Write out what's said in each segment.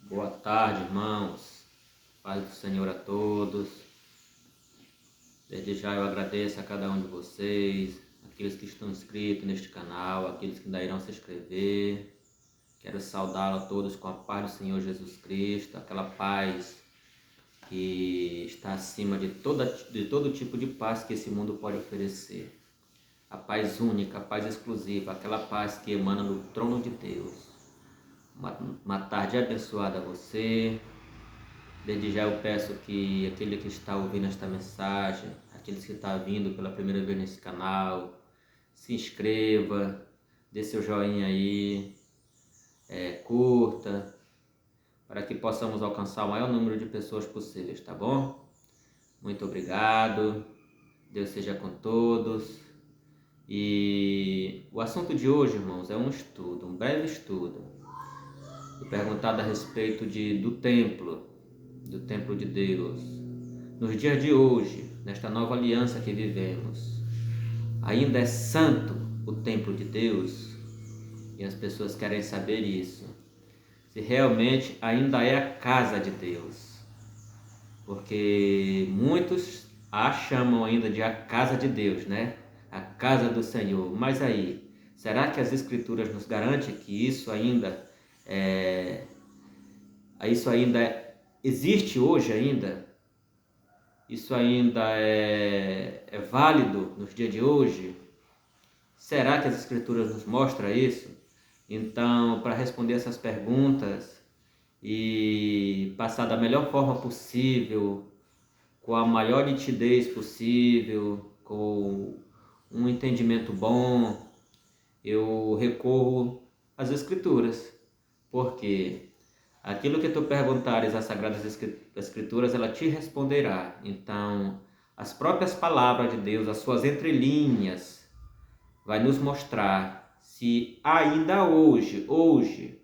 Boa tarde, irmãos. Paz do Senhor a todos. Desde já eu agradeço a cada um de vocês, aqueles que estão inscritos neste canal, aqueles que ainda irão se inscrever. Quero saudá-los a todos com a paz do Senhor Jesus Cristo, aquela paz que está acima de todo tipo de paz que esse mundo pode oferecer. A paz única, a paz exclusiva, aquela paz que emana do trono de Deus. Uma tarde abençoada a você. Desde já eu peço que aquele que está ouvindo esta mensagem, aqueles que estão vindo pela primeira vez nesse canal, se inscreva, dê seu joinha aí, curta, para que possamos alcançar o maior número de pessoas possíveis, tá bom? Muito obrigado, Deus seja com todos. E o assunto de hoje, irmãos, é um estudo, um breve estudo. Foi perguntado a respeito do templo de Deus. Nos dias de hoje, nesta nova aliança que vivemos, ainda é santo o templo de Deus? E as pessoas querem saber isso. Se realmente ainda é a casa de Deus. Porque muitos a chamam ainda de a casa de Deus, né? A casa do Senhor. Mas aí, será que as Escrituras nos garantem que isso ainda existe hoje ainda? Isso ainda é válido nos dias de hoje? Será que as Escrituras nos mostram isso? Então, para responder essas perguntas e passar da melhor forma possível, com a maior nitidez possível, com um entendimento bom, eu recorro às Escrituras, porque aquilo que tu perguntares às Sagradas Escrituras, ela te responderá. Então, as próprias palavras de Deus, as suas entrelinhas, vai nos mostrar se ainda hoje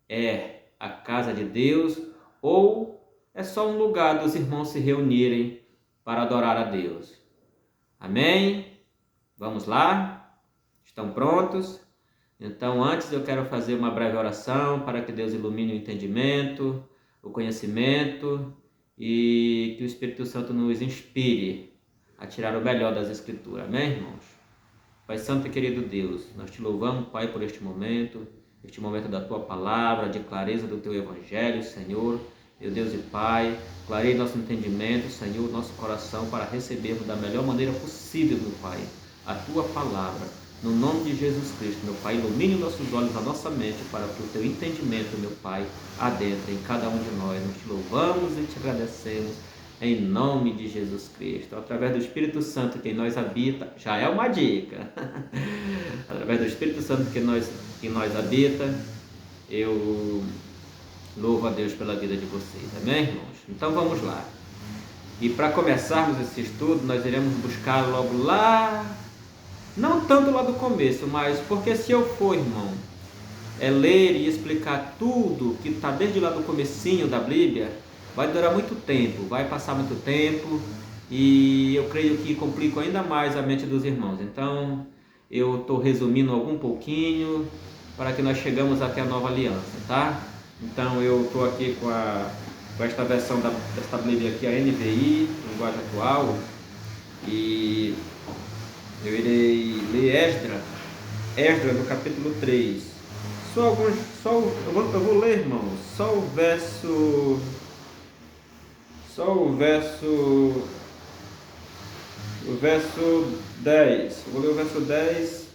é a casa de Deus ou é só um lugar dos irmãos se reunirem para adorar a Deus. Amém? Vamos lá? Estão prontos? Então, antes eu quero fazer uma breve oração para que Deus ilumine o entendimento, o conhecimento e que o Espírito Santo nos inspire a tirar o melhor das Escrituras. Amém, irmãos? Pai Santo e querido Deus, nós te louvamos, Pai, por este momento da Tua Palavra, de clareza do Teu Evangelho, Senhor. Meu Deus e Pai, clareie nosso entendimento, Senhor, nosso coração, para recebermos da melhor maneira possível, meu Pai, a Tua Palavra. No nome de Jesus Cristo, meu Pai, ilumine nossos olhos, a nossa mente, para que o Teu entendimento, meu Pai, adentre em cada um de nós. Nós te louvamos e te agradecemos, em nome de Jesus Cristo. Através do Espírito Santo que em nós habita, já é uma dica. Através do Espírito Santo que em nós habita, eu louvo a Deus pela vida de vocês. Amém, irmãos? Então vamos lá. E para começarmos esse estudo, nós iremos buscar logo lá, não tanto lá do começo, mas porque se eu for, irmão, ler e explicar tudo que está desde lá do comecinho da Bíblia, vai durar muito tempo, vai passar muito tempo e eu creio que complico ainda mais a mente dos irmãos. Então eu estou resumindo algum pouquinho para que nós chegamos até a nova aliança, tá? Então eu estou aqui com esta versão desta Bíblia aqui, a NVI, linguagem atual, e eu irei ler Esdras no capítulo 3. Eu vou ler, irmãos, só o verso 10. Eu vou ler o verso 10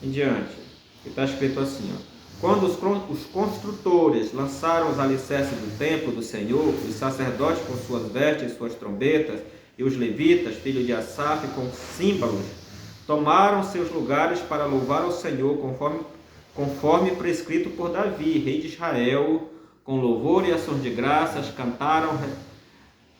em diante, que está escrito assim, ó. Quando os construtores lançaram os alicerces do templo do Senhor, os sacerdotes com suas vestes e suas trombetas, e os levitas, filhos de Asaf, com símbolos, tomaram seus lugares para louvar ao Senhor, conforme prescrito por Davi, rei de Israel. Com louvor e ações de graças, cantaram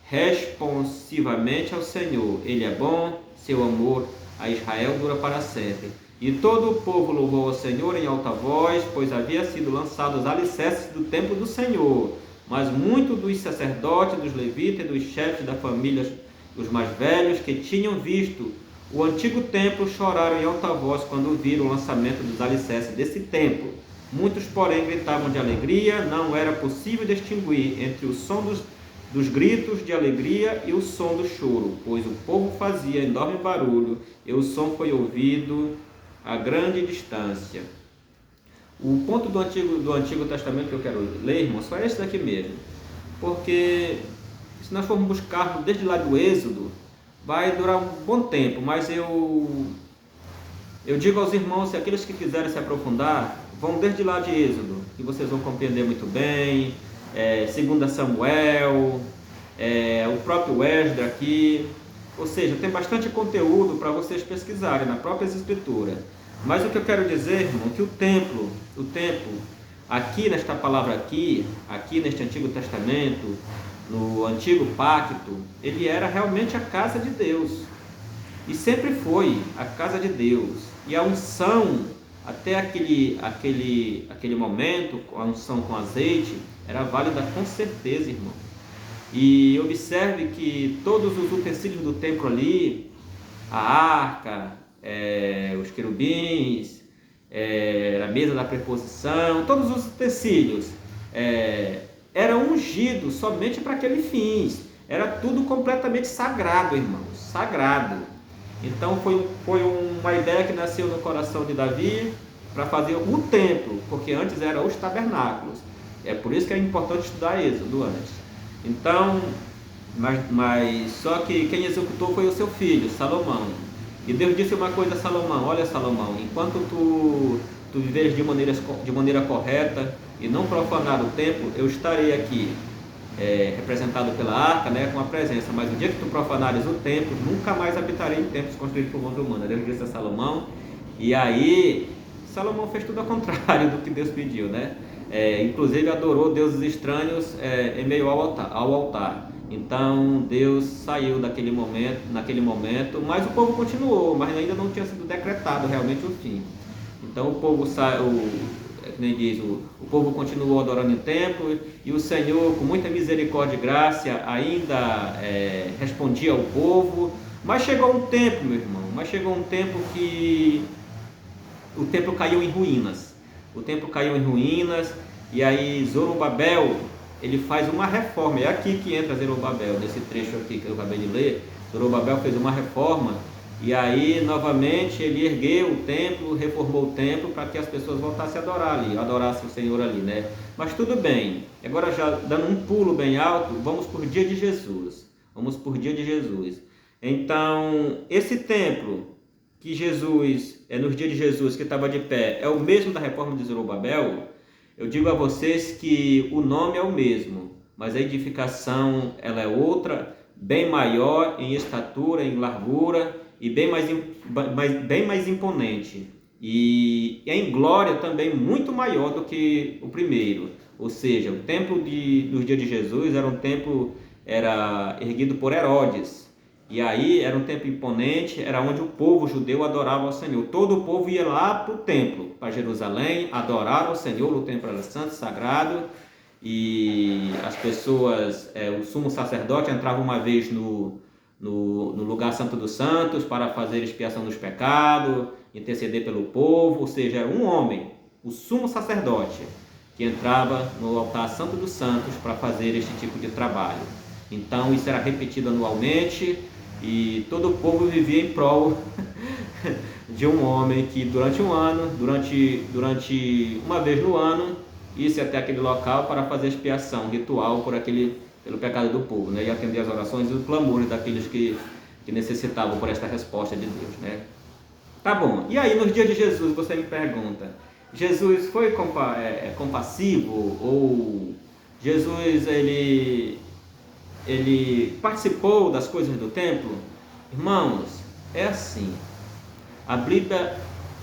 responsivamente ao Senhor. Ele é bom, seu amor a Israel dura para sempre. E todo o povo louvou ao Senhor em alta voz, pois havia sido lançados os alicerces do templo do Senhor. Mas muitos dos sacerdotes, dos levitas e dos chefes da família, os mais velhos, que tinham visto o antigo templo, choraram em alta voz quando viram o lançamento dos alicerces desse templo. Muitos, porém, gritavam de alegria. Não era possível distinguir entre o som dos gritos de alegria e o som do choro, pois o povo fazia enorme barulho e o som foi ouvido a grande distância. O ponto do Antigo Testamento que eu quero ler, irmãos, só é esse daqui mesmo. Porque se nós formos buscar desde lá do Êxodo, vai durar um bom tempo, mas eu digo aos irmãos, se aqueles que quiserem se aprofundar, vão desde lá de Êxodo, que vocês vão compreender muito bem, 2 Samuel, o próprio Esdras aqui, ou seja, tem bastante conteúdo para vocês pesquisarem na própria Escritura. Mas o que eu quero dizer, irmão, que o templo, aqui nesta palavra aqui neste Antigo Testamento, no Antigo Pacto, ele era realmente a casa de Deus. E sempre foi a casa de Deus. E a unção, até aquele momento, a unção com azeite, era válida com certeza, irmão. E observe que todos os utensílios do templo ali, a arca, os querubins, a mesa da preposição, todos os utensílios eram ungidos somente para aquele fim. Era tudo completamente sagrado, irmãos, sagrado. Então foi uma ideia que nasceu no coração de Davi para fazer o templo, porque antes eram os tabernáculos. É por isso que é importante estudar Êxodo antes. Então, mas só que quem executou foi o seu filho, Salomão. E Deus disse uma coisa a Salomão: olha, Salomão, enquanto tu viveres de maneira correta e não profanar o templo, eu estarei aqui representado pela arca, com a presença, mas o dia que tu profanares o templo, nunca mais habitarei em templos construídos por mãos humanas. Deus disse a Salomão, e aí Salomão fez tudo ao contrário do que Deus pediu, inclusive adorou deuses estranhos em meio ao altar. Então Deus saiu naquele momento, mas o povo continuou, mas ainda não tinha sido decretado realmente o fim. Então o povo o povo continuou adorando em templo, e o Senhor, com muita misericórdia e graça, ainda respondia ao povo. Mas chegou um tempo, meu irmão, que o templo caiu em ruínas. E aí Zorobabel, ele faz uma reforma. É aqui que entra Zorobabel, nesse trecho aqui que eu acabei de ler. Zorobabel fez uma reforma, e aí novamente ele ergueu o templo, reformou o templo para que as pessoas voltassem a adorar ali, adorassem o Senhor ali, Mas tudo bem, agora já dando um pulo bem alto, vamos por dia de Jesus. Então, esse templo que Jesus, nos dias de Jesus, que estava de pé, é o mesmo da reforma de Zorobabel. Eu digo a vocês que o nome é o mesmo, mas a edificação ela é outra, bem maior em estatura, em largura, e bem mais imponente, e em glória também muito maior do que o primeiro. Ou seja, o templo dos dias de Jesus era erguido por Herodes, e aí era um templo imponente, era onde o povo judeu adorava ao Senhor. Todo o povo ia lá para o templo, para Jerusalém, adorar ao Senhor. O templo era santo, sagrado, e as pessoas, o sumo sacerdote entrava uma vez no lugar santo dos santos para fazer expiação dos pecados, interceder pelo povo. Ou seja, era um homem, o sumo sacerdote, que entrava no altar santo dos santos para fazer este tipo de trabalho. Então isso era repetido anualmente, e todo o povo vivia em prol de um homem que durante uma vez no ano, ia até aquele local para fazer expiação ritual pelo pecado do povo, e atender as orações e os clamores daqueles que necessitavam por esta resposta de Deus, Tá bom, e aí nos dias de Jesus, você me pergunta, Jesus foi compassivo? Ou Jesus, ele participou das coisas do templo? Irmãos, é assim, a Bíblia,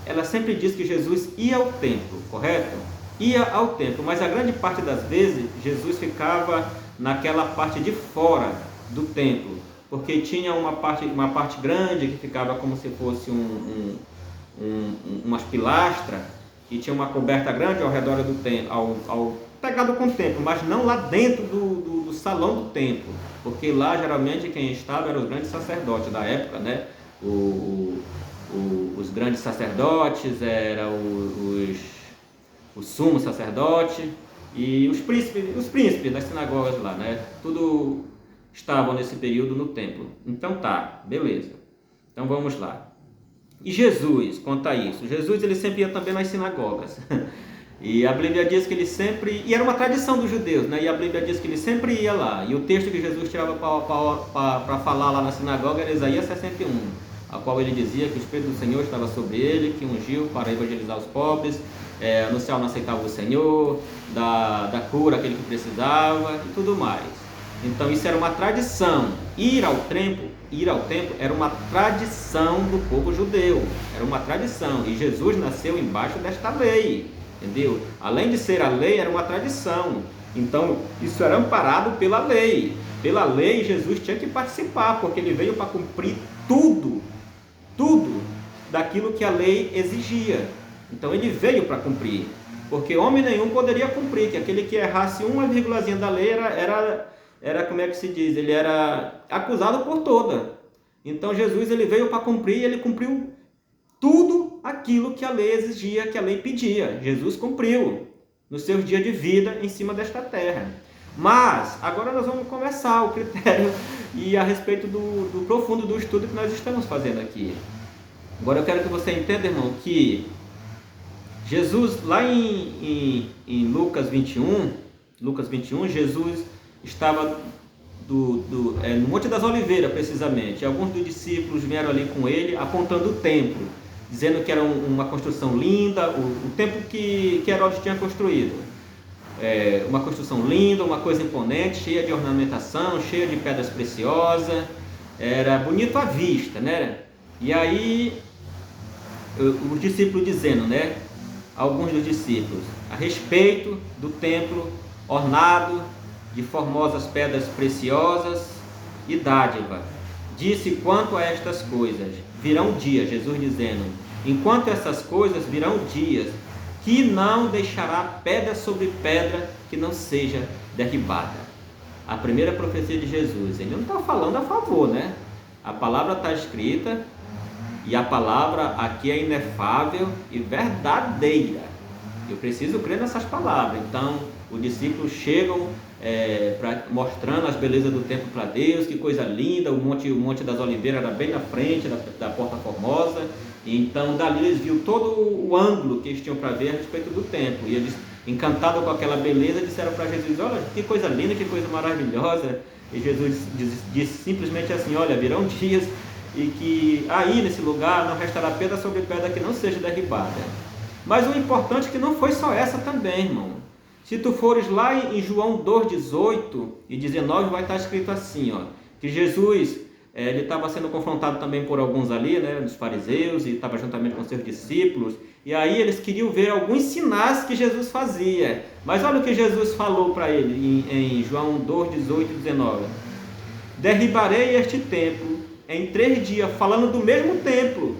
ela sempre diz que Jesus ia ao templo, correto? Ia ao templo, mas a grande parte das vezes, Jesus ficava naquela parte de fora do templo, porque tinha uma parte grande que ficava como se fosse umas pilastras, e tinha uma coberta grande ao redor do templo, pegado com o templo, mas não lá dentro do salão do templo, porque lá geralmente quem estava eram os grandes sacerdotes da época, os grandes sacerdotes eram o sumo sacerdote e os príncipes das sinagogas lá, né? Tudo estavam nesse período no templo. Então tá, beleza. Então vamos lá. E Jesus, quanto a isso, Jesus ele sempre ia também nas sinagogas. E a Bíblia diz que ele sempre... E era uma tradição dos judeus, né? E a Bíblia diz que ele sempre ia lá. E o texto que Jesus tirava para falar lá na sinagoga era Isaías 61, a qual ele dizia que o Espírito do Senhor estava sobre ele, que ungiu para evangelizar os pobres, anunciar o inaceitável do Senhor, da cura aquele que precisava e tudo mais. Então isso era uma tradição. Ir ao templo era uma tradição do povo judeu. Era uma tradição. E Jesus nasceu embaixo desta lei. Entendeu? Além de ser a lei, era uma tradição. Então, isso era amparado pela lei. Pela lei, Jesus tinha que participar, porque ele veio para cumprir tudo daquilo que a lei exigia. Então, ele veio para cumprir, porque homem nenhum poderia cumprir, que aquele que errasse uma vírgulazinha da lei era como é que se diz? Ele era acusado por toda. Então, Jesus ele veio para cumprir e ele cumpriu tudo aquilo que a lei exigia, que a lei pedia. Jesus cumpriu nos seus dias de vida em cima desta terra. Mas, agora nós vamos começar o critério e a respeito do profundo do estudo que nós estamos fazendo aqui. Agora eu quero que você entenda, irmão, que Jesus, lá em Lucas 21, Jesus estava no Monte das Oliveiras, precisamente. Alguns dos discípulos vieram ali com ele, apontando o templo, dizendo que era uma construção linda, o templo que Herodes tinha construído. Uma construção linda, uma coisa imponente, cheia de ornamentação, cheia de pedras preciosas, era bonito à vista, né? E aí, os discípulos dizendo, né? Alguns dos discípulos, a respeito do templo ornado de formosas pedras preciosas e dádiva, disse quanto a estas coisas, virão dias, Jesus dizendo, enquanto essas coisas virão dias, que não deixará pedra sobre pedra que não seja derribada. A primeira profecia de Jesus, ele não está falando a favor, né? A palavra está escrita e a palavra aqui é inefável e verdadeira. Eu preciso crer nessas palavras. Então, os discípulos chegam mostrando as belezas do templo para Deus, que coisa linda, o Monte das Oliveiras era bem na frente da Porta Formosa. Então, dali eles viram todo o ângulo que eles tinham para ver a respeito do templo. E eles, encantados com aquela beleza, disseram para Jesus, olha, que coisa linda, que coisa maravilhosa. E Jesus disse simplesmente assim, olha, virão dias e que aí nesse lugar não restará pedra sobre pedra que não seja derribada. Mas o importante é que não foi só essa também, irmão. Se tu fores lá em João 2, 18 e 19, vai estar escrito assim, ó, que Jesus ele estava sendo confrontado também por alguns ali, né, dos fariseus, e estava juntamente com seus discípulos, e aí eles queriam ver alguns sinais que Jesus fazia. Mas olha o que Jesus falou para ele em João 2, 18 e 19. Derribarei este templo em 3 dias, falando do mesmo templo.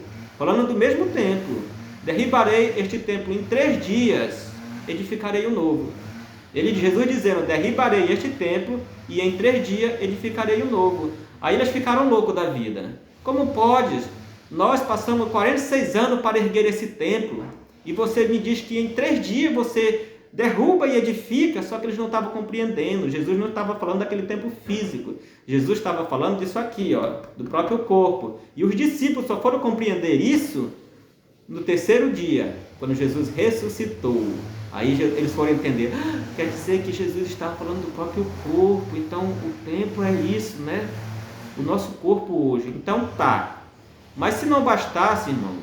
Derribarei este templo em 3 dias, edificarei o novo. Jesus dizendo, derribarei este templo e em 3 dias edificarei o novo. Aí eles ficaram loucos da vida. Como podes? Nós passamos 46 anos para erguer esse templo e você me diz que em 3 dias você derruba e edifica, só que eles não estavam compreendendo. Jesus não estava falando daquele templo físico. Jesus estava falando disso aqui, ó, do próprio corpo. E os discípulos só foram compreender isso no 3º dia, quando Jesus ressuscitou. Aí eles foram entender, quer dizer que Jesus estava falando do próprio corpo, então o templo é isso, né? O nosso corpo hoje. Então tá. Mas se não bastasse, irmão,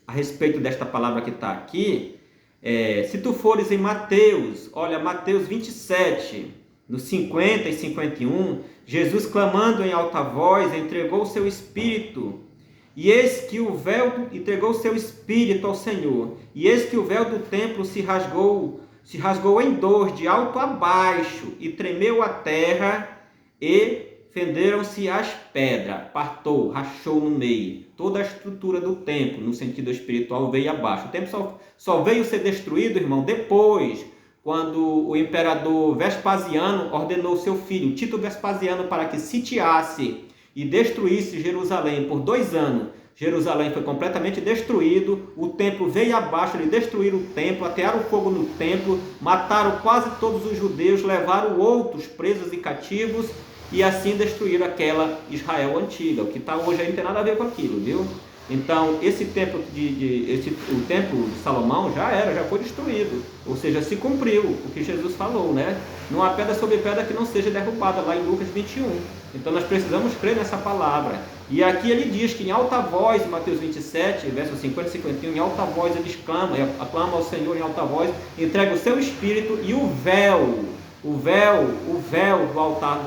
a respeito desta palavra que está aqui, se tu fores em Mateus, olha, Mateus 27, no 50 e 51, Jesus clamando em alta voz, entregou o seu espírito. E eis que o véu entregou o seu espírito ao Senhor. E eis que o véu do templo se rasgou em 2, de alto a baixo, e tremeu a terra, e fenderam-se as pedras, partou, rachou no meio. Toda a estrutura do templo, no sentido espiritual, veio abaixo. O templo só veio ser destruído, irmão, depois, quando o imperador Vespasiano ordenou seu filho, Tito Vespasiano, para que sitiasse e destruísse Jerusalém por 2 anos, Jerusalém foi completamente destruído, o templo veio abaixo, eles destruíram o templo, atearam fogo no templo, mataram quase todos os judeus, levaram outros presos e cativos, e assim destruíram aquela Israel antiga. O que está hoje aí não tem nada a ver com aquilo, viu? Então, esse templo o templo de Salomão já foi destruído, ou seja, se cumpriu o que Jesus falou, né? Não há pedra sobre pedra que não seja derrubada, lá em Lucas 21. Então, nós precisamos crer nessa palavra. E aqui ele diz que em alta voz, em Mateus 27, versos 50 e 51, em alta voz eles aclamam ao Senhor em alta voz, entrega o seu espírito e o véu do altar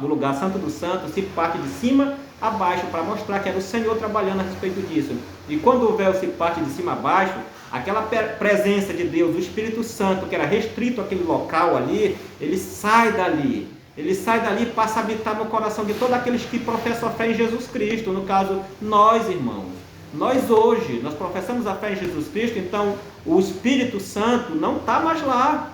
do lugar santo do santo se parte de cima a baixo, para mostrar que era o Senhor trabalhando a respeito disso. E quando o véu se parte de cima a baixo, aquela presença de Deus, o Espírito Santo, que era restrito àquele local ali, ele sai dali e passa a habitar no coração de todos aqueles que professam a fé em Jesus Cristo. No caso, nós, irmãos, nós hoje, nós professamos a fé em Jesus Cristo, então o Espírito Santo não está mais lá,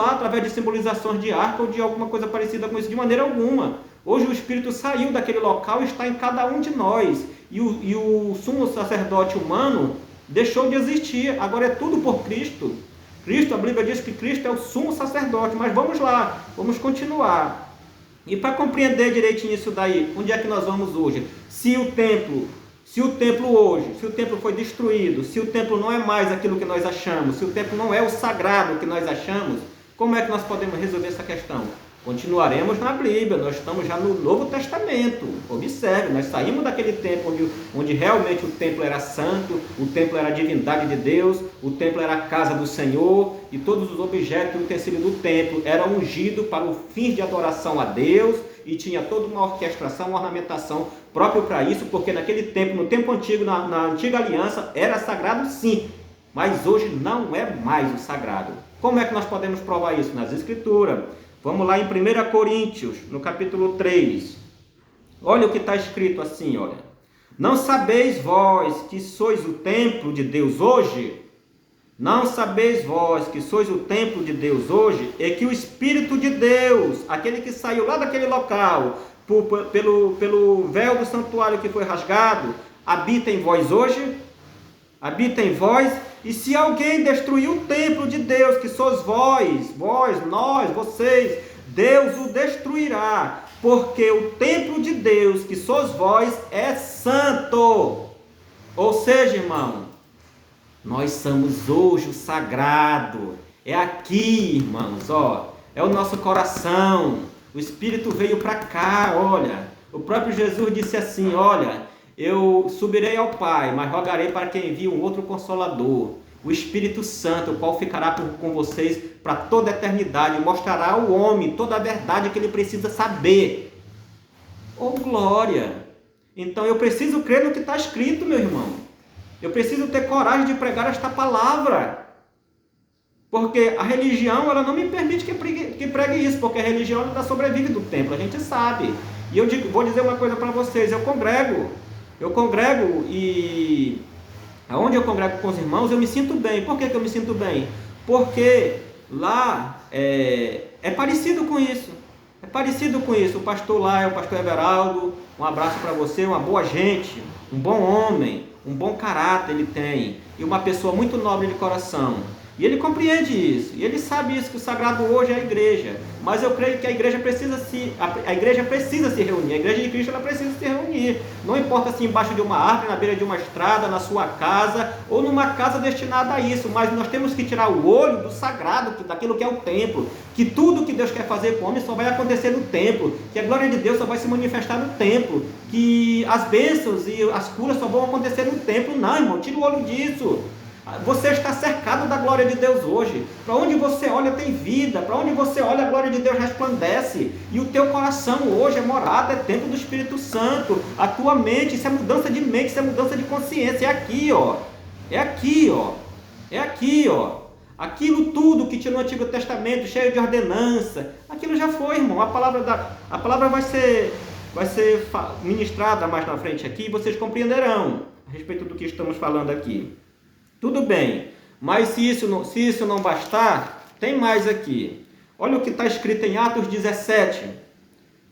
através de simbolizações de arca ou de alguma coisa parecida com isso, de maneira alguma. Hoje o Espírito saiu daquele local e está em cada um de nós. E o sumo sacerdote humano deixou de existir. Agora é tudo por Cristo. A Bíblia diz que Cristo é o sumo sacerdote. Mas vamos lá, vamos continuar. E para compreender direitinho isso daí, onde é que nós vamos hoje? Se o templo foi destruído, se o templo não é mais aquilo que nós achamos, se o templo não é o sagrado que nós achamos, como é que nós podemos resolver essa questão? Continuaremos na Bíblia, nós estamos já no Novo Testamento. Observe, nós saímos daquele tempo onde realmente o templo era santo, o templo era a divindade de Deus, o templo era a casa do Senhor, e todos os objetos e utensílios do templo eram ungidos para o fim de adoração a Deus, e tinha toda uma orquestração, uma ornamentação própria para isso, porque naquele tempo, no tempo antigo, na antiga aliança, era sagrado sim, mas hoje não é mais o sagrado. Como é que nós podemos provar isso? Nas Escrituras. Vamos lá em 1 Coríntios, no capítulo 3. Olha o que está escrito assim, olha. Não sabeis vós que sois o templo de Deus hoje? Não sabeis vós que sois o templo de Deus hoje? E que o Espírito de Deus, aquele que saiu lá daquele local, pelo véu do santuário que foi rasgado, habita em vós hoje? Habita em vós? E se alguém destruir o templo de Deus, que sois nós, vocês, Deus o destruirá, porque o templo de Deus, que sois vós, é santo. Ou seja, irmão, nós somos hoje o sagrado. É aqui, irmãos, ó, é o nosso coração. O Espírito veio para cá, olha. O próprio Jesus disse assim, olha, eu subirei ao Pai, mas rogarei para que envie um outro Consolador, o Espírito Santo, o qual ficará com vocês para toda a eternidade, e mostrará ao homem toda a verdade que ele precisa saber. Oh, glória! Então eu preciso crer no que está escrito, meu irmão. Eu preciso ter coragem de pregar esta palavra. Porque a religião, ela não me permite que pregue isso, porque a religião ainda sobrevive do templo, a gente sabe. E eu vou dizer uma coisa para vocês, eu congrego e aonde eu congrego com os irmãos eu me sinto bem. Por que eu me sinto bem? Porque lá é parecido com isso. O pastor lá é o pastor Everaldo. Um abraço para você, uma boa gente, um bom homem, um bom caráter ele tem, e uma pessoa muito nobre de coração. E ele compreende isso, e ele sabe isso, que o sagrado hoje é a igreja. Mas eu creio que a igreja precisa se reunir, a igreja de Cristo ela precisa se reunir. Não importa se embaixo de uma árvore, na beira de uma estrada, na sua casa, ou numa casa destinada a isso. Mas nós temos que tirar o olho do sagrado, daquilo que é o templo. Que tudo que Deus quer fazer com o homem só vai acontecer no templo. Que a glória de Deus só vai se manifestar no templo. Que as bênçãos e as curas só vão acontecer no templo. Não, irmão, tira o olho disso. Você está cercado da glória de Deus hoje. Para onde você olha tem vida. Para onde você olha a glória de Deus resplandece. E o teu coração hoje é morada, é templo do Espírito Santo. A tua mente, isso é mudança de mente, isso é mudança de consciência. É aqui, ó. É aqui, ó. É aqui, ó. Aquilo tudo que tinha no Antigo Testamento, cheio de ordenança, aquilo já foi, irmão. A palavra vai ser ministrada mais na frente aqui e vocês compreenderão a respeito do que estamos falando aqui. Tudo bem, mas se isso não bastar, tem mais aqui. Olha o que está escrito em Atos 17,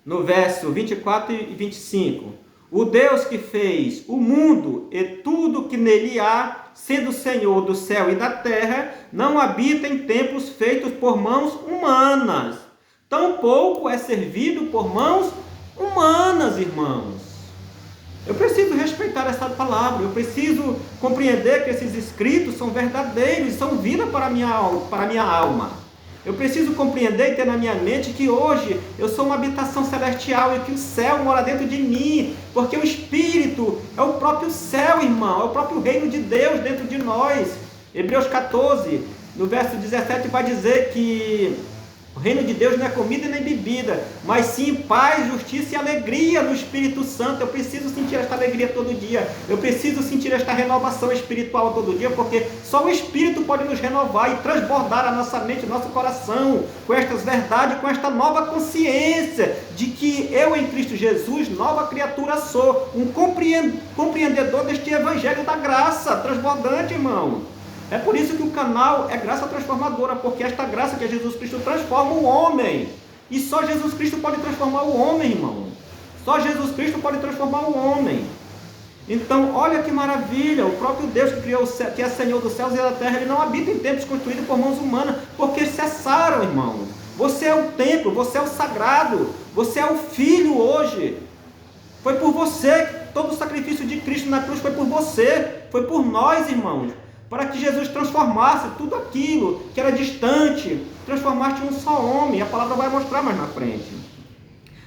no verso 24 e 25. O Deus que fez o mundo e tudo que nele há, sendo Senhor do céu e da terra, não habita em templos feitos por mãos humanas. Tampouco é servido por mãos humanas, irmãos. Eu preciso respeitar essa palavra, eu preciso compreender que esses escritos são verdadeiros, são vida para a minha alma. Eu preciso compreender e ter na minha mente que hoje eu sou uma habitação celestial e que o céu mora dentro de mim, porque o Espírito é o próprio céu, irmão, é o próprio reino de Deus dentro de nós. Hebreus 14, no verso 17, vai dizer que o reino de Deus não é comida nem bebida, mas sim paz, justiça e alegria no Espírito Santo. Eu preciso sentir esta alegria todo dia. Eu preciso sentir esta renovação espiritual todo dia, porque só o Espírito pode nos renovar e transbordar a nossa mente, nosso coração, com estas verdades, com esta nova consciência de que eu em Cristo Jesus, nova criatura sou, um compreendedor deste evangelho da graça transbordante, irmão. É por isso que o canal é graça transformadora, porque esta graça que é Jesus Cristo transforma o homem. E só Jesus Cristo pode transformar o homem, irmão. Só Jesus Cristo pode transformar o homem. Então, olha que maravilha, o próprio Deus que criou o céu, que é Senhor dos céus e da terra, ele não habita em templos construídos por mãos humanas, porque cessaram, irmão. Você é o templo, você é o sagrado, você é o filho hoje. Foi por você, todo o sacrifício de Cristo na cruz foi por você, foi por nós, irmãos. Para que Jesus transformasse tudo aquilo que era distante, transformasse em um só homem. A palavra vai mostrar mais na frente.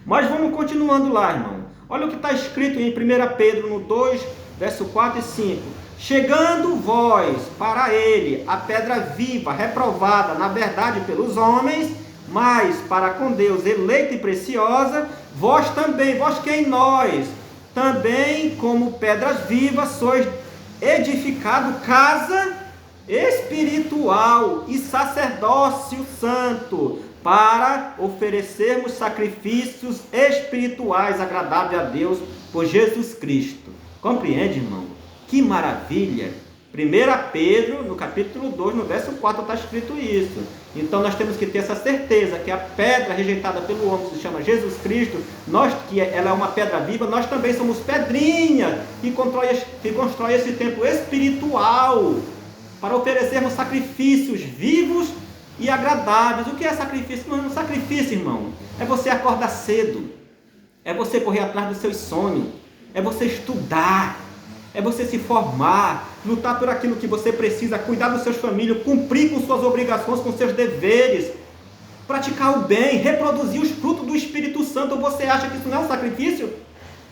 Mas vamos continuando lá, irmão. Olha o que está escrito em 1 Pedro, no 2, verso 4 e 5. Chegando vós para ele, a pedra viva, reprovada, na verdade, pelos homens, mas para com Deus, eleita e preciosa, vós também, vós que em nós, também como pedras vivas, sois edificado casa espiritual e sacerdócio santo, para oferecermos sacrifícios espirituais agradáveis a Deus por Jesus Cristo. Compreende, irmão? Que maravilha! 1 Pedro, no capítulo 2, no verso 4, está escrito isso. Então nós temos que ter essa certeza que a pedra rejeitada pelo homem se chama Jesus Cristo, ela é uma pedra viva, nós também somos pedrinha que constrói esse templo espiritual para oferecermos sacrifícios vivos e agradáveis. O que é sacrifício? Não, sacrifício, irmão, é você acordar cedo, é você correr atrás dos seus sonhos, é você estudar, é você se formar, lutar por aquilo que você precisa, cuidar dos seus famílias, cumprir com suas obrigações, com seus deveres, praticar o bem, reproduzir os frutos do Espírito Santo. Você acha que isso não é um sacrifício?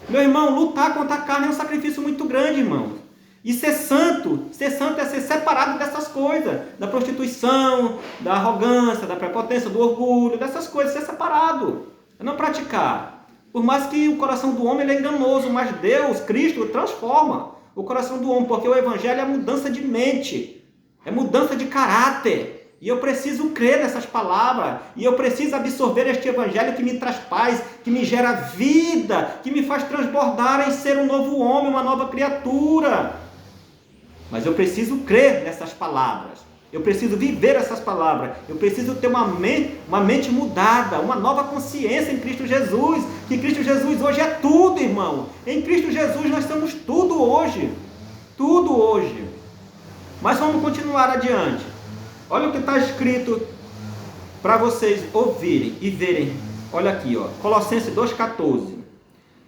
Meu irmão, lutar contra a carne é um sacrifício muito grande, irmão. E ser santo é ser separado dessas coisas, da prostituição, da arrogância, da prepotência, do orgulho, dessas coisas, ser separado, é não praticar. Por mais que o coração do homem ele é enganoso, mas Deus, Cristo, transforma o coração do homem, porque o Evangelho é mudança de mente, é mudança de caráter. E eu preciso crer nessas palavras, e eu preciso absorver este Evangelho que me traz paz, que me gera vida, que me faz transbordar em ser um novo homem, uma nova criatura. Mas eu preciso crer nessas palavras. Eu preciso viver essas palavras. Eu preciso ter uma mente mudada, uma nova consciência em Cristo Jesus. Que Cristo Jesus hoje é tudo, irmão. Em Cristo Jesus nós somos tudo hoje. Tudo hoje. Mas vamos continuar adiante. Olha o que está escrito para vocês ouvirem e verem. Olha aqui, ó. Colossenses 2,14.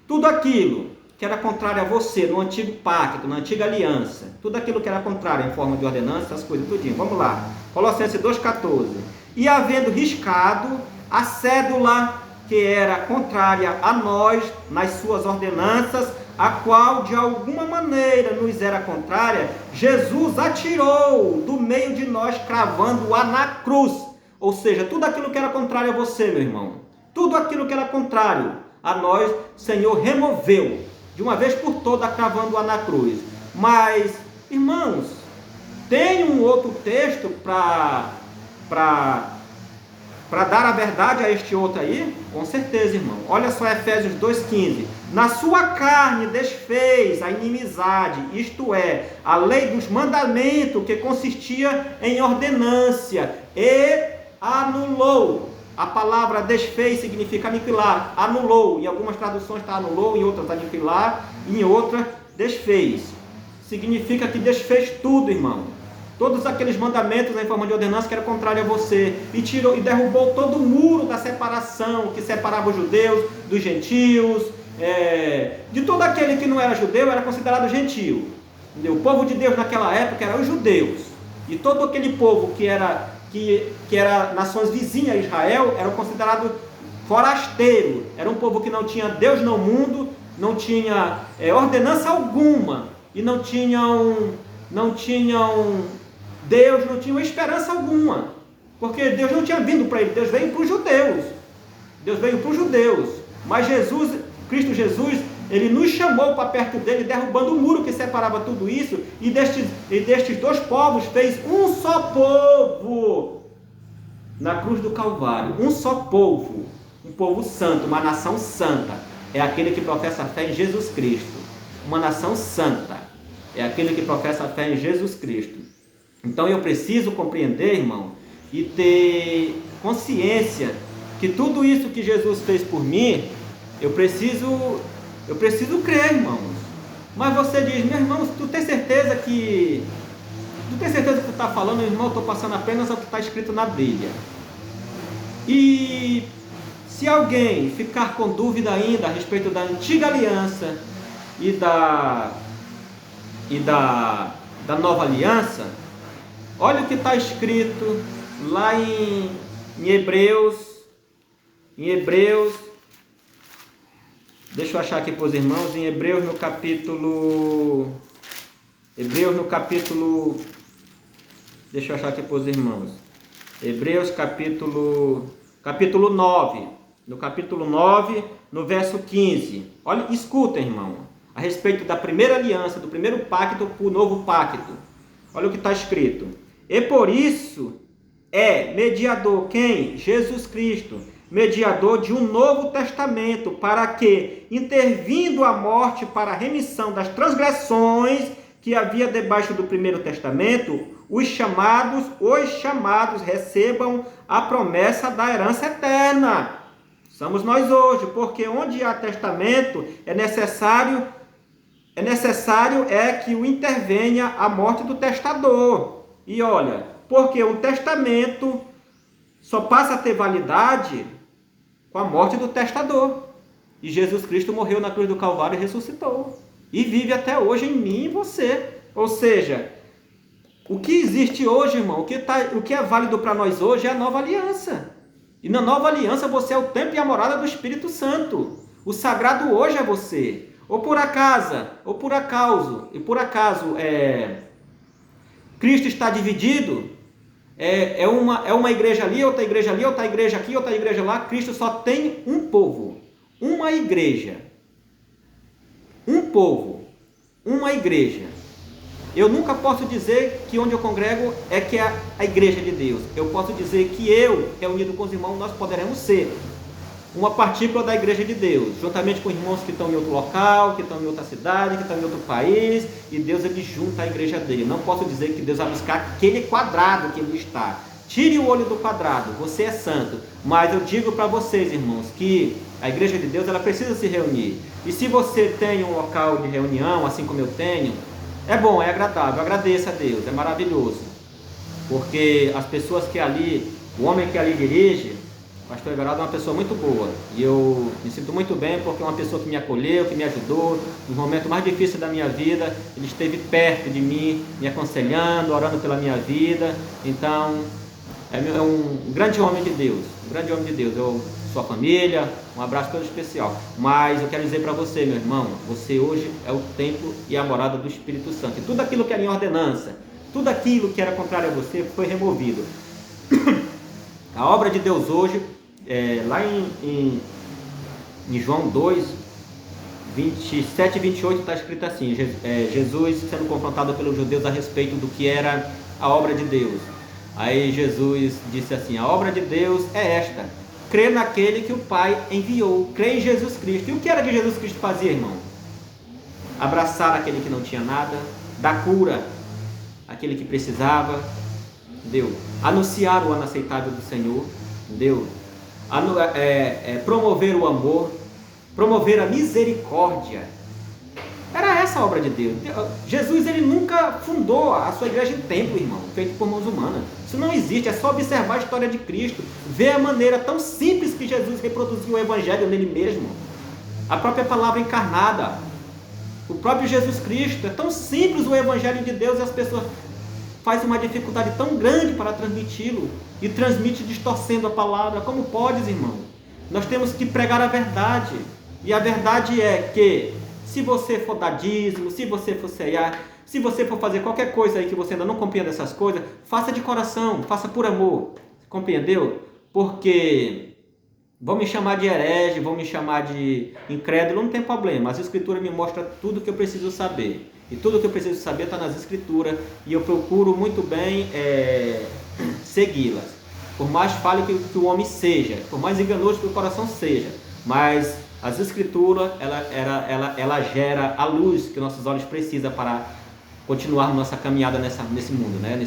Tudo aquilo que era contrário a você no antigo pacto, na antiga aliança, tudo aquilo que era contrário em forma de ordenança, essas coisas, tudinho. Vamos lá. Colossenses 2,14. E havendo riscado a cédula que era contrária a nós nas suas ordenanças, a qual de alguma maneira nos era contrária, Jesus atirou do meio de nós, cravando-a na cruz. Ou seja, tudo aquilo que era contrário a você, meu irmão, tudo aquilo que era contrário a nós, o Senhor removeu de uma vez por todas, cravando-a na cruz. Mas, irmãos, tem um outro texto para dar a verdade a este outro aí? Com certeza, irmão. Olha só Efésios 2,15. Na sua carne desfez a inimizade, isto é, a lei dos mandamentos, que consistia em ordenância, e anulou, A palavra desfez significa aniquilar, anulou. Em algumas traduções está anulou, em outras aniquilar, em outras desfez. Significa que desfez tudo, irmão. Todos aqueles mandamentos em forma de ordenança que era contrário a você. E tirou e derrubou todo o muro da separação que separava os judeus dos gentios. De todo aquele que não era judeu era considerado gentio. Entendeu? O povo de Deus naquela época eram os judeus. E todo aquele povo que era nações vizinhas a Israel era considerado forasteiro. Era um povo que não tinha Deus no mundo, não tinha ordenança alguma. E não tinham Deus, não tinha esperança alguma. Porque Deus não tinha vindo para ele, Deus veio para os judeus. Deus veio para os judeus. Mas Cristo Jesus, ele nos chamou para perto dele, derrubando o muro que separava tudo isso, e destes dois povos fez um só povo na cruz do Calvário. Um só povo, um povo santo, uma nação santa. É aquele que professa a fé em Jesus Cristo. Uma nação santa é aquele que professa a fé em Jesus Cristo. Então eu preciso compreender, irmão, e ter consciência que tudo isso que Jesus fez por mim, eu preciso crer, irmãos. Mas você diz, meu irmão, tu tem certeza que tu está falando, irmão? Eu estou passando apenas o que está escrito na Bíblia. E se alguém ficar com dúvida ainda a respeito da antiga aliança e da nova aliança, olha o que está escrito lá em Hebreus. Deixa eu achar aqui para os irmãos, em Hebreus no capítulo, deixa eu achar aqui para os irmãos, Hebreus capítulo 9, no capítulo 9, no verso 15, olha, escuta, irmão, a respeito da primeira aliança, do primeiro pacto para o novo pacto, olha o que está escrito, e por isso é mediador quem? Jesus Cristo, mediador de um novo testamento, para que, intervindo a morte para a remissão das transgressões que havia debaixo do primeiro testamento, os chamados recebam a promessa da herança eterna. Somos nós hoje, porque onde há testamento é necessário que o intervenha a morte do testador. E olha, porque o testamento só passa a ter validade com a morte do testador. E Jesus Cristo morreu na cruz do Calvário e ressuscitou. E vive até hoje em mim e você. Ou seja, o que existe hoje, irmão, o que é válido para nós hoje é a nova aliança. E na nova aliança você é o templo e a morada do Espírito Santo. O sagrado hoje é você. Ou por acaso, Cristo está dividido, é uma igreja ali, outra igreja ali, outra igreja aqui, outra igreja lá. Cristo só tem um povo, uma igreja. Um povo, uma igreja. Eu nunca posso dizer que onde eu congrego é que é a igreja de Deus. Eu posso dizer que eu, reunido com os irmãos, nós poderemos ser uma partícula da igreja de Deus, juntamente com irmãos que estão em outro local, que estão em outra cidade, que estão em outro país, e Deus ele junta a igreja dele. Não posso dizer que Deus vai buscar aquele quadrado que ele está. Tire o olho do quadrado, você é santo. Mas eu digo para vocês, irmãos, que a igreja de Deus ela precisa se reunir. E se você tem um local de reunião, assim como eu tenho, é bom, é agradável, agradeça a Deus, é maravilhoso. Porque as pessoas que ali, o homem que ali dirige, o pastor Everaldo é uma pessoa muito boa, e eu me sinto muito bem porque é uma pessoa que me acolheu, que me ajudou, no momento mais difícil da minha vida, ele esteve perto de mim, me aconselhando, orando pela minha vida. Então, é um grande homem de Deus, sua família, um abraço todo especial. Mas eu quero dizer para você, meu irmão, você hoje é o templo e a morada do Espírito Santo, e tudo aquilo que era em ordenança, tudo aquilo que era contrário a você foi removido. A obra de Deus hoje, lá em João 2, 27 e 28 está escrito assim, Jesus sendo confrontado pelos judeus a respeito do que era a obra de Deus. Aí Jesus disse assim, a obra de Deus é esta, crer naquele que o Pai enviou, crer em Jesus Cristo. E o que era que Jesus Cristo fazia, irmão? Abraçar aquele que não tinha nada, dar cura àquele que precisava, entendeu? Anunciar o ano aceitável do Senhor, entendeu? promover o amor, promover a misericórdia. Era essa a obra de Deus. Jesus, ele nunca fundou a sua igreja em templo, irmão, feito por mãos humanas. Isso não existe, é só observar a história de Cristo, ver a maneira tão simples que Jesus reproduziu o evangelho nele mesmo. A própria palavra encarnada, o próprio Jesus Cristo. É tão simples o evangelho de Deus e as pessoas fazem uma dificuldade tão grande para transmiti-lo e transmite distorcendo a palavra. Como podes, irmão? Nós temos que pregar a verdade, e a verdade é que se você for dar dízimo, se você for ceiar, se você for fazer qualquer coisa aí que você ainda não compreenda essas coisas, faça de coração, faça por amor. Compreendeu? Porque vão me chamar de herege, vão me chamar de incrédulo, não tem problema. As escrituras me mostram tudo que eu preciso saber. E tudo que eu preciso saber está nas escrituras, e eu procuro muito bem segui-las. Por mais falho que o homem seja, por mais enganoso que o coração seja, mas as escrituras, ela gera a luz que nossos olhos precisam para continuar nossa caminhada nesse mundo, né?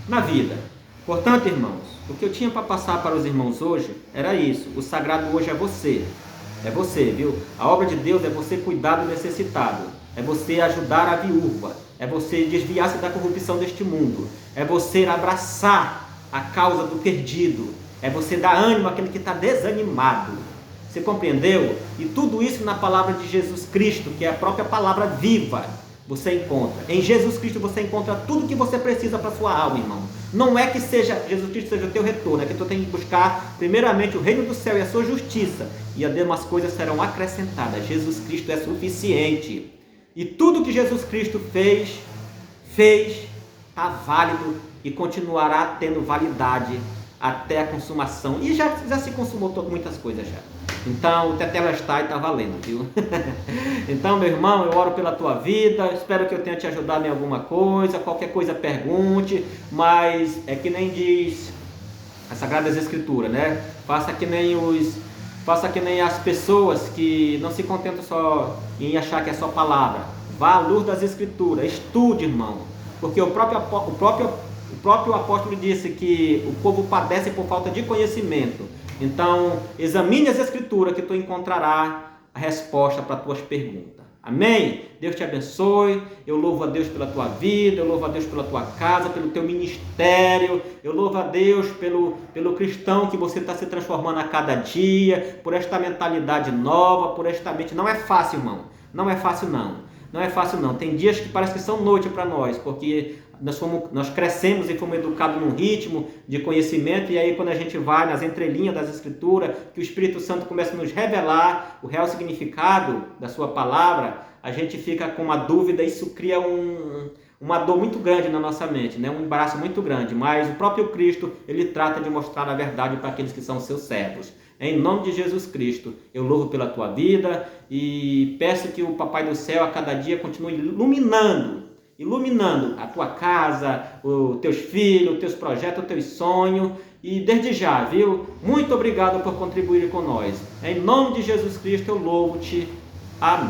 Na vida. Portanto, irmãos, o que eu tinha para passar para os irmãos hoje era isso. O sagrado hoje é você. É você, viu? A obra de Deus é você cuidar do necessitado. É você ajudar a viúva. É você desviar-se da corrupção deste mundo. É você abraçar a causa do perdido. É você dar ânimo àquele que está desanimado. Você compreendeu? E tudo isso na palavra de Jesus Cristo, que é a própria palavra viva, você encontra. Em Jesus Cristo você encontra tudo que você precisa para a sua alma, irmão. Não é que Jesus Cristo seja o teu retorno, é que tu tem que buscar primeiramente o reino do céu e a sua justiça, e as demais coisas serão acrescentadas. Jesus Cristo é suficiente. E tudo que Jesus Cristo fez, está válido e continuará tendo validade até a consumação. E já se consumou muitas coisas já. Então o Tetelestai está valendo, viu? Então, meu irmão, eu oro pela tua vida, espero que eu tenha te ajudado em alguma coisa. Qualquer coisa pergunte, mas é que nem diz as Sagradas Escrituras, né? Faça que nem as pessoas que não se contentam só em achar que é só palavra. Vá à luz das Escrituras, estude, irmão, porque o próprio apóstolo disse que o povo padece por falta de conhecimento. Então, examine as Escrituras que tu encontrarás a resposta para as tuas perguntas. Amém? Deus te abençoe. Eu louvo a Deus pela tua vida, eu louvo a Deus pela tua casa, pelo teu ministério. Eu louvo a Deus pelo cristão que você está se transformando a cada dia, por esta mentalidade nova, por esta mente. Não é fácil, irmão. Não é fácil, não. Não é fácil, não. Tem dias que parece que são noite para nós, porque nós crescemos e fomos educados num ritmo de conhecimento, e aí quando a gente vai nas entrelinhas das Escrituras, que o Espírito Santo começa a nos revelar o real significado da sua palavra, a gente fica com uma dúvida, e isso cria uma dor muito grande na nossa mente, né? Um embaraço muito grande, mas o próprio Cristo, ele trata de mostrar a verdade para aqueles que são seus servos. Em nome de Jesus Cristo, eu louvo pela tua vida e peço que o Papai do Céu a cada dia continue iluminando a tua casa, os teus filhos, os teus projetos, os teus sonhos. E desde já, viu? Muito obrigado por contribuir com nós. Em nome de Jesus Cristo eu louvo-te. Amém.